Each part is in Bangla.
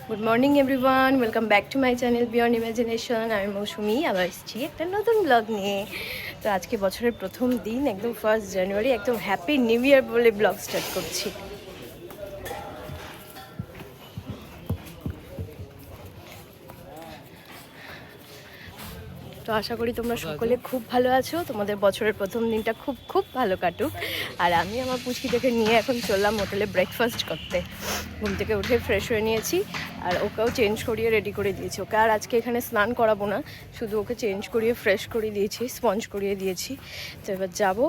Good morning everyone, welcome back to my channel beyond imagination. আমি মৌসুমি, আবার এসেছি একটা নতুন ব্লগ নিয়ে। তো আজকে বছরের প্রথম দিন, একদম 1 জানুয়ারি, একদম হ্যাপি নিউ ইয়ার বলে ব্লগ স্টার্ট করছি। তো আশা করি তোমরা সকলে খুব ভালো আছো, তোমাদের বছরের প্রথম দিনটা খুব খুব ভালো কাটুক। আর আমি আমার পুচকিটাকে নিয়ে এখন চললাম হোটেলে ব্রেকফাস্ট করতে। ঘুম থেকে উঠে ফ্রেশ হয়ে নিয়েছি, আর ওকেও চেঞ্জ করিয়ে রেডি করে দিয়েছি। ওকে আর আজকে এখানে স্নান করাবো না, শুধু ওকে চেঞ্জ করিয়ে ফ্রেশ করিয়ে দিয়েছি, স্পঞ্জ করিয়ে দিয়েছি। তো এবার যাবো,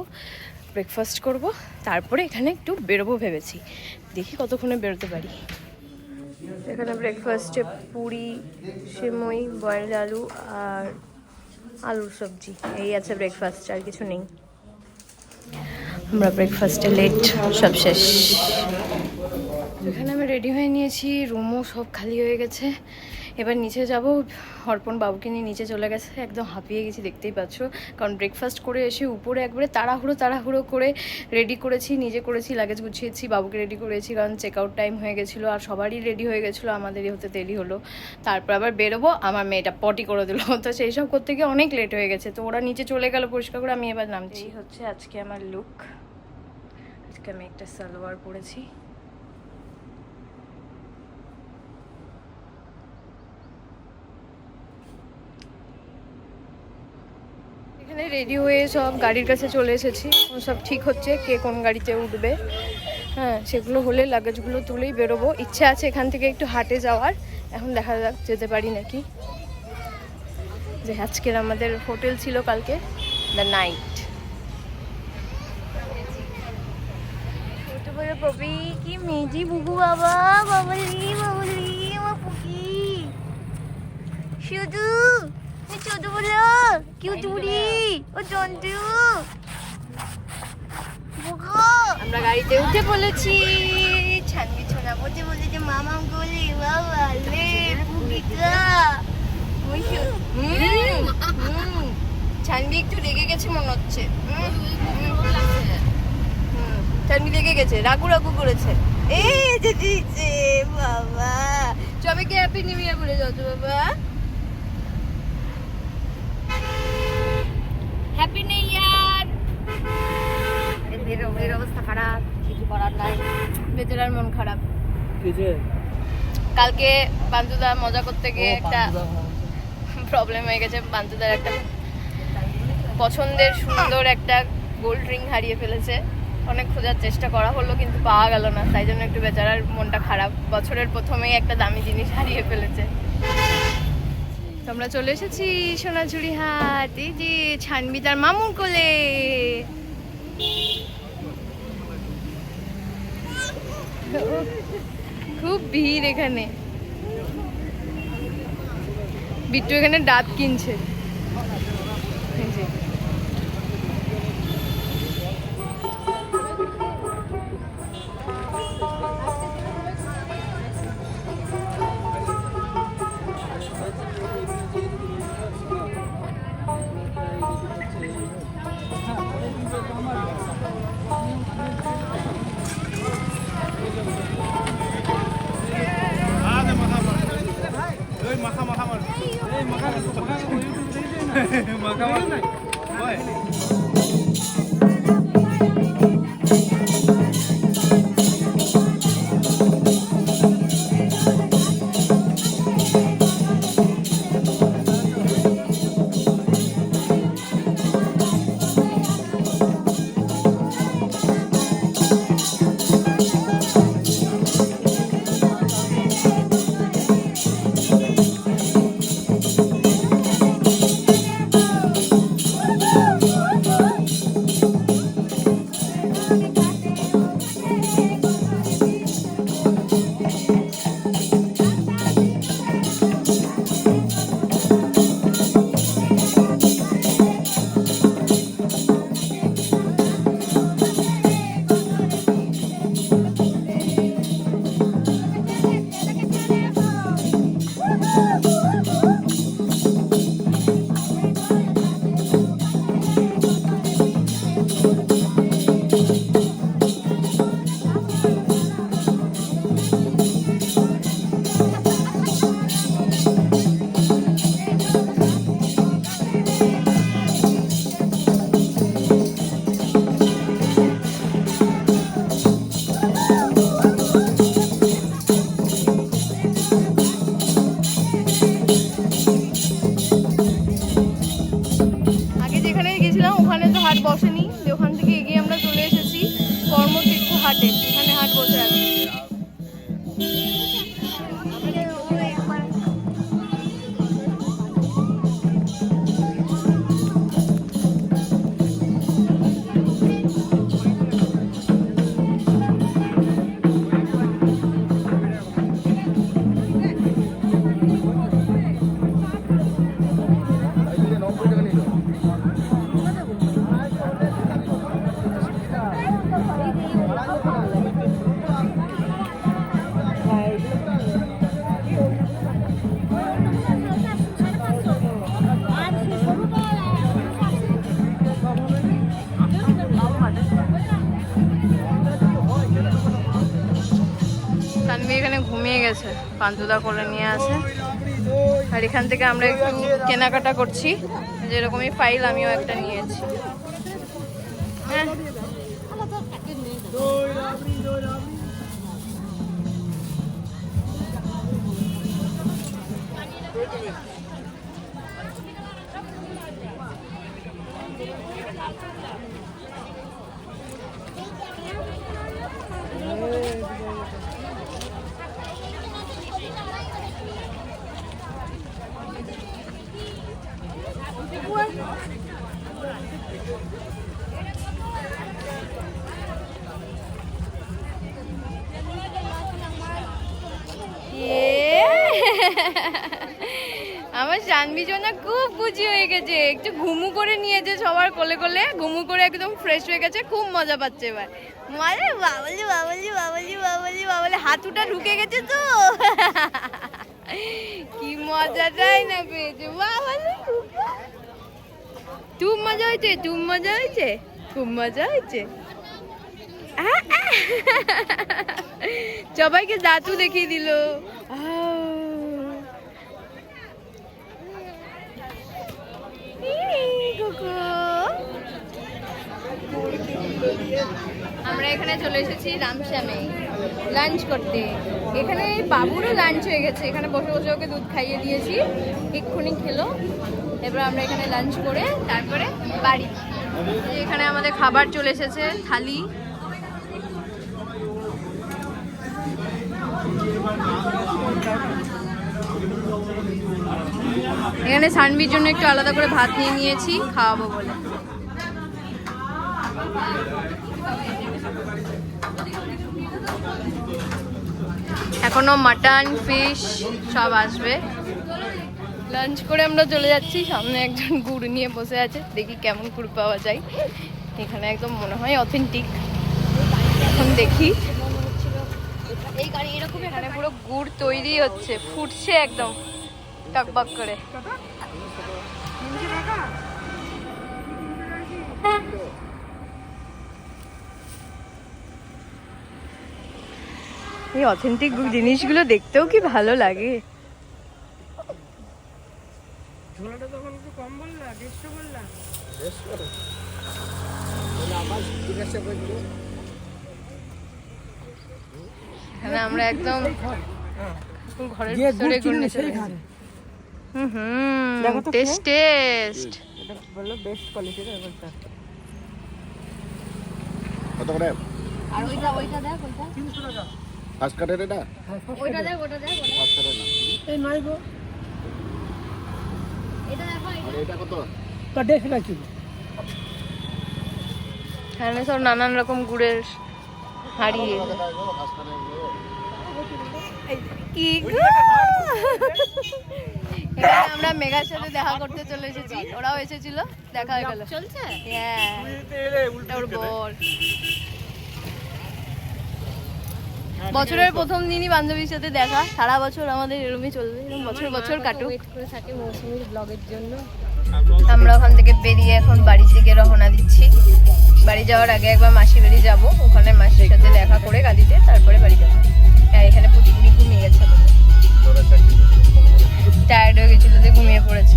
ব্রেকফাস্ট করব, তারপরে এখানে একটু বেরোবো ভেবেছি। দেখি কতক্ষণে বেরোতে পারি। এখানে ব্রেকফাস্টে পুরি, সিমুই, বয়েলড আলু আর আলুর সবজি, এই আছে ব্রেকফাস্ট, আর কিছু নেই। আমরা ব্রেকফাস্টে লেট, সব শেষ। এখানে আমি রেডি হয়ে নিয়েছি, রুমও সব খালি হয়ে গেছে। এবার নিচে যাব, অর্পণ বাবুকে নিয়ে নিচে চলে গেছে। একদম হাঁপিয়ে গেছি, দেখতেই পাচ্ছ, কারণ ব্রেকফাস্ট করে এসে উপরে একবারে তাড়াহুড়ো করে রেডি করেছি, নিজে করেছি, লাগেজ গুছিয়েছি, বাবুকে রেডি করেছি, কারণ চেক আউট টাইম হয়ে গেছিলো, আর সবারই রেডি হয়ে গেছিলো, আমাদেরই হতে দেরি হলো। তারপর আবার বেরোবো, আমার মেয়েটা পটি করে দিল, তো সেই সব করতে গিয়ে অনেক লেট হয়ে গেছে। তো ওরা নিচে চলে গেল পরিষ্কার করে, আমি এবার নামছি। হচ্ছে আজকে আমার লুক। আজকে আমি একটা সালোয়ার পরেছি। এখানে রেডি হয়ে সব গাড়ির কাছে চলে এসেছি, সব ঠিক হচ্ছে কে কোন গাড়িতে উঠবে। হ্যাঁ, সেগুলো হলে লাগেজগুলো তুলেই বেরোবো। ইচ্ছা আছে এখান থেকে একটু হাটে যাওয়ার, এখন দেখা যাক যেতে পারি নাকি। যে আজকের আমাদের হোটেল ছিল কালকে দ্য নাইট। পপি কি মেজি বুবু, বাবা বাবলি বাবলি আমার পুকি শুধু ছোট বলো কিউট বুড়ি ও জন্টু। আমরা গাড়িতে উঠে পড়েছি, ছানবি ছোনা বলতে বলতে যে মামা গলি বাবা লে পুকিটা। ছানবি একটু রেগে গেছে মনে হচ্ছে, ছানবি রেগে গেছে, রাগু রাগু করেছে। এই যে দিচ্ছে বাবা, সবাইকে হ্যাপি নিউ ইয়ার বলে যাও তো বাবা, হ্যাপি নিউ ইয়ার। এর অবস্থা খারাপ, কিছু করার নাই, বেচারার মন খারাপ। কালকে বান্ধুদা মজা করতে গিয়ে একটা প্রবলেম হয়ে গেছে। বান্ধুদার একটা পছন্দের সুন্দর একটা গোল্ড রিং হারিয়ে ফেলেছে। অনেক খোঁজার চেষ্টা করা হলো, কিন্তু পাওয়া গেল না, তাই জন্য একটু বেচারার মনটা খারাপ। বছরের প্রথমেই একটা দামি জিনিস হারিয়ে ফেলেছে। আমরা চলে এসেছি সোনাঝুরি হাট। এই যে ছানবি তার মামুর কোলে। খুব ভিড় এখানে। বিট্টু এখানে ডাব কিনছে। এখানে ঘুমিয়ে গেছে, পান্তুদা করে নিয়ে আসে। আর এখান থেকে আমরা একটু কেনাকাটা করছি, যেরকমই ফাইল আমিও একটা নিয়েছি। হ্যাঁ আমার জানবি জন্য খুব খুশি হয়ে গেছে, একটু ঘুমু করে নিয়েছে সবার কোলে কোলে, ঘুমু করে একদম ফ্রেশ হয়ে গেছে, খুব মজা পাচ্ছে এবার। মানে বাবলি বাবলি বাবলি বাবলি বাবলি হাতুটা ঢুকে গেছে তো কি মজাটাই না পেয়েছে বাবলি। খুব মজা হয়েছে, খুব মজা হয়েছে, খুব মজা হয়েছে। সবাইকে দাঁতু দেখিয়ে দিল। আমরা এখানে চলে এসেছি রামশ্যামে লাঞ্চ করতে। এখানে বাবুরও লাঞ্চ হয়ে গেছে, এখানে বসে বসে ওকে দুধ খাইয়ে দিয়েছি, এক্ষুনি খেলো। এবার আমরা এখানে লাঞ্চ করে তারপরে বাড়ি। এখানে আমাদের খাবার চলে এসেছে, থালি। এখানে সানভির জন্য একটু আলাদা করে ভাত নিয়ে নিয়েছি, খাওয়াবো বলে। এখনো মাটন ফিশ সব আসবে। লাঞ্চ করে আমরা চলে যাচ্ছি, সামনে একজন গুড় নিয়ে বসে আছে, দেখি কেমন গুড় পাওয়া যায়। এখানে একদম মনে হয় অথেন্টিক, এখন দেখি। এখানে পুরো গুড় তৈরি হচ্ছে, ফুটছে একদম টকবক করে। এই অথেন্টিক জিনিসগুলো দেখতেও কি ভালো লাগে। এখানে আমরা একদম ঘরের ভিতরে ঘুরতে চলে গেছি। টেস্ট টেস্ট এটা বললো বেস্ট কোয়ালিটির ব্যাপারটা। কত করে? আর ওইটা দেখ, ওইটা 300 টাকা। ফাস্ট কাটের এটা? ওইটা দেখ, ওটা দেখ, ফাস্ট কাটের না। এই নাই গো। এটা দেখো, এটা কত? তা দেখে রাখি। এখানে সব নানান রকম গুড়ের হাড়ি। কি গো, এখানে আমরা মেঘার সাথে দেখা করতে চলে এসেছি, ওরাও এসেছিল, দেখা হয়ে গেল। চলছে হ্যাঁ, ওর বর। বছরের প্রথম দিনই বান্ধবীর সাথে দেখা, সারা বছর আমাদের এরকমই চলবে, এরকম বছর বছর কাটুক। ওয়েট করে থাকে মৌসুমীর ব্লগের জন্য। আমরা ওখান থেকে বেরিয়ে এখন বাড়ির দিকে রওনা দিচ্ছি। বাড়ি যাওয়ার আগে একবার মাসি বাড়ি যাবো, ওখানে মাসির সাথে দেখা করে গাড়িতে, তারপরে বাড়ি যাবো। আর এখানে পুটিপুরি ঘুমিয়ে গেছে, টায়ার্ড হয়ে গেছিল, ঘুমিয়ে পড়েছে।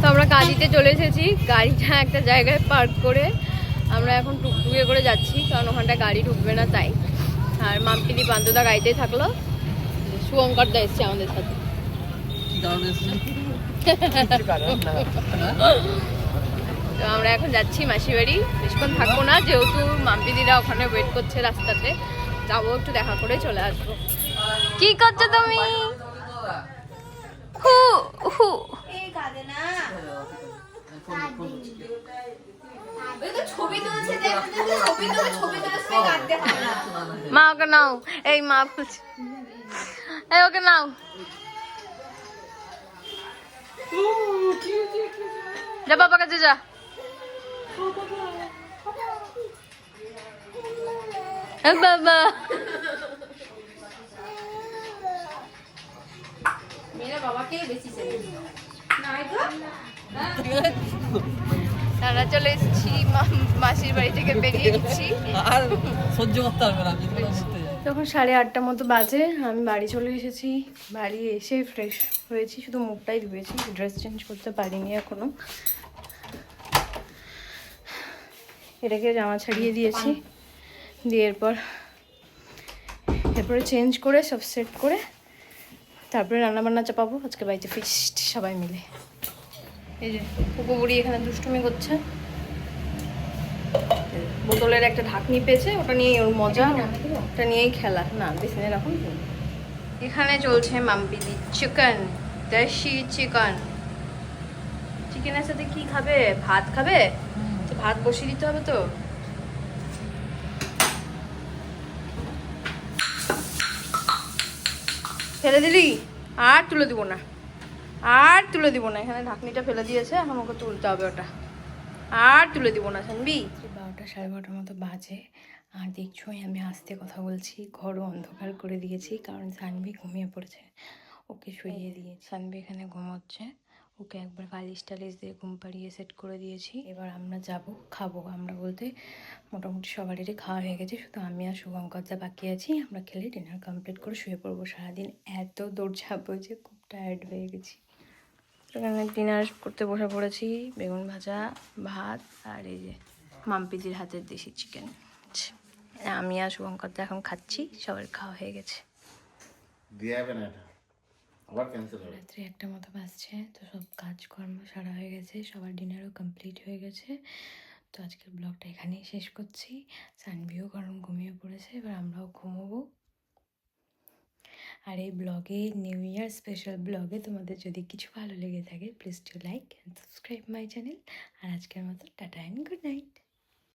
তো আমরা কাঁদিতে চলে এসেছি, গাড়িটা একটা জায়গায় পার্ক করে আমরা এখন টুকটুকে করে যাচ্ছি, কারণ ওখানটায় গাড়ি ঢুকবে না তাই। আর মাম্পিদি পান্তুদা গাড়িতেই থাকলো, শুভঙ্কর দা এসছে আমাদের সাথে। তো আমরা এখন যাচ্ছি মাসি বাড়ি, বেশিক্ষণ থাকবো না, যেহেতু মাম্পিদিরা ওখানে ওয়েট করছে রাস্তাতে, যাবো একটু দেখা করে চলে আসবো। কি করছো তুমি? হু হু মা ওকে নাও, এই মা বলছে, এই ওকে নাও। যা বাবার কাছে যা। বাবা আমরা চলে এসেছি মাসির বাড়ি থেকে বেরিয়ে গেছি, আর সহ্য করতে হবে না ঘুরতে যাই। তখন 8:30 মতো বাজে। আমি বাড়ি চলে এসেছি, বাড়ি এসে ফ্রেশ হয়েছি, শুধু মুখটাই ধুয়েছি, ড্রেস চেঞ্জ করতে পারিনি এখনো। এটাকে জামা ছাড়িয়ে দিয়েছি, দিয়ে এরপরে চেঞ্জ করে সব সেট করে তারপরে রান্নাবান্না চাপাবো। আজকে বাড়িতে ফিস্ট সবাই মিলে। এই যে পুকুরি এখানে দুষ্টুমি করছে, বোতলের একটা ঢাকনি পেয়েছে, ওটা নিয়েই ওর মজা, ওটা নিয়েই খেলা। না বেশি এরকম। এখানে চলছে মাম্পিদি চিকেন, দেশি চিকেন। চিকেনের সাথে কি খাবে? ভাত খাবে? তো ভাত বসিয়ে দিতে হবে তো। ফেলে দিলি? আর তুলে দিব না, আর তুলে দিব না। এখানে ঢাকনিটা ফেলে দিয়েছে, এখন ওকে তুলতে হবে ওটা। আর তুলে দিব না, শুনবি? 12টা 12:30 মতো বাজে। আর দেখছোই আমি আস্তে কথা বলছি, ঘরও অন্ধকার করে দিয়েছি, কারণ সানভি ঘুমিয়ে পড়েছে, ওকে শুইয়ে দিয়ে। সানভি এখানে ঘুমোচ্ছে, ওকে একবার বালিশ টালিশ দিয়ে ঘুম পাড়িয়ে সেট করে দিয়েছি। এবার আমরা যাব খাবো। আমরা বলতে মোটামুটি সবারই খাওয়া হয়ে গেছে, শুধু আমি আর শুভঙ্কর যা বাকি আছি। আমরা খেলে ডিনার কমপ্লিট করে শুয়ে পড়বো। সারাদিন এত দৌড়ঝাঁপ হয়েছে, খুব টায়ার্ড হয়ে গেছি। এখানে ডিনার করতে বসে পড়েছি, বেগুন ভাজা, ভাত, আর এই যে মাম্পিদির হাতের দেশি চিকেন। আমি আর শুভঙ্কর এখন খাচ্ছি, সবার খাওয়া হয়ে গেছে। রাত্রি 1টা মতো বাজছে, তো সব কাজকর্ম সারা হয়ে গেছে, সবার ডিনারও কমপ্লিট হয়ে গেছে। তো আজকের ব্লগটা এখানেই শেষ করছি। সানভিও কারণ ঘুমিয়ে পড়েছে, এবার আমরাও ঘুমোবো। আর এই ব্লগে, নিউ ইয়ার স্পেশাল ব্লগে তোমাদের যদি কিছু ভালো লেগে থাকে, please do like and subscribe my channel. আর আজকের মতো টাটা অ্যান্ড গুড নাইট।